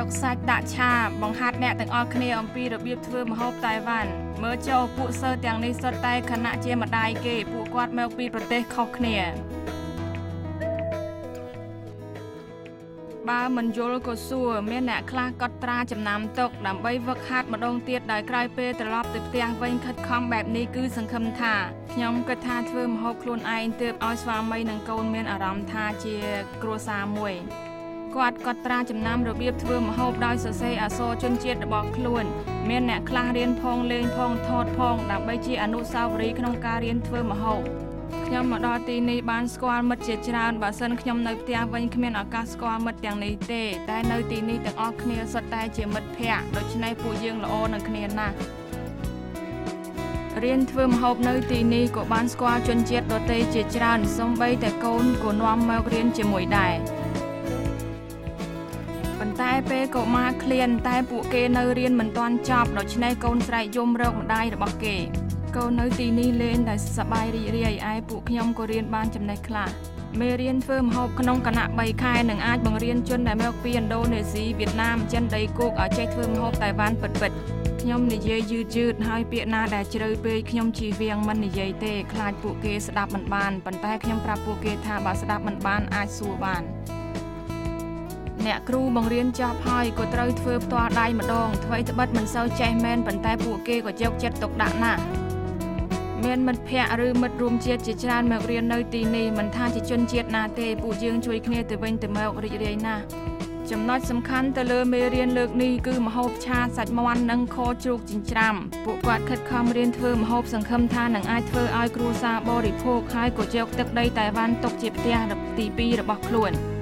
កសាច់ដាក់ឆាបង្ហាត់អ្នកទាំងអស់គ្នាអំពីរបៀបធ្វើម្ហូបតៃវ៉ាន់មើលចូលពួកសិស្សទាំងនេះសុទ្ធតែខណៈជាម្ដាយគេពួកគាត់មកពីប្រទេសខុសគ្នាបើមិនយល់ក៏សួរមានអ្នកខ្លះកត់ត្រាចំណាំទុកដើម្បីវឹកហាត់ម្ដងទៀតដោយក្រោយពេលត្រឡប់ទៅផ្ទះវិញខិតខំបែបនេះគឺសង្ឃឹមថាខ្ញុំគិតថាធ្វើម្ហូបខ្លួនឯងទើបឲ្យស្វាមីនិងកូនមានអារម្មណ៍ថាជាគ្រួសារមួយគាត់កត់ត្រាចំណាំរបៀបធ្វើម្ហូបដោយសរសេរអក្សរជនជាតិរបស់ខ្លួនមានអ្នកខ្លះរៀនផងលេងផងថតផងដើម្បីជាអនុស្សាវរីយ៍ក្នុងការរៀនធ្វើម្ហូបខ្ញុំមកដល់ទីនេះបានស្គាល់មិត្តជាច្រើនបើសិនខ្ញុំនៅផ្ទះវិញគ្មានឱកាសស្គាល់មិត្តទាំងនេះទេតែនៅទីនេះទាំងអស់គ្នាសុទ្ធតែជាមិត្តភក្តិដូច្នេះពួកយើងល្អនឹងគ្នាណាស់រៀនធ្វើម្ហូបនៅទីនេះក៏បានស្គាល់ជនជាតិដទៃជាច្រើនសូម្បីតែកូនក៏នាំមករៀនជាមួយដែរប៉ុន្តែពេលកុមារឃ្លានតែពួកគេនៅរៀនមិនទាន់ចប់ដូច្នេះកូនស្រែកយំរកម្ដាយរបស់គេកូននៅទីនេះលេងតែសប្បាយរីករាយឯពួកខ្ញុំក៏រៀនបានចំណេះខ្លះមេរៀនធ្វើម្ហូបក្នុងគណៈ3ខែនឹងអាចបង្រៀនជនដែលមកពីឥណ្ឌូនេស៊ីវៀតណាមចិនដីគោកឲ្យចេះធ្វើម្ហូបតៃវ៉ាន់ពិតៗខ្ញុំនិយាយយឺតហើយពាក្យណាដែលជ្រៅពេកខ្ញុំជៀសវាងមិននិយាយទេខ្លាចពួកគេស្ដាប់មិនបានប៉ុន្តែខ្ញុំប្រាប់ពួកគេថាបើស្ដាប់មិនបានអាចសួរបានអ្នកគ្រូបង្រៀនចប់ហើយក៏ត្រូវធ្វើផ្ទាល់ដៃម្ដងថ្មីត្បិតមិនសូវចេះមែនប៉ុន្តែពួកគេក៏យកចិត្តទុកដាក់ណាស់មានមិត្តភ័ក្តិឬមិត្តរួមជាតិជាច្រើនមករៀននៅទីនេះមិនថាជាជនជាតិណាទេពួកយើងជួយគ្នាទៅវិញទៅមករីករាយណាស់ចំណុចសំខាន់ទៅលើមេរៀនលើកនេះគឺម្ហូបឆាសាច់មាន់និងខជ្រូកចិញ្ច្រាំពួកគាត់ខិតខំរៀនធ្វើម្ហូបសង្ឃឹមថានឹងអាចធ្វើឲ្យគ្រួសារបរិភោគហើយក៏យកទឹកដីតៃវ៉ាន់ទុកជាផ្ទះទី2របស់ខ្លួន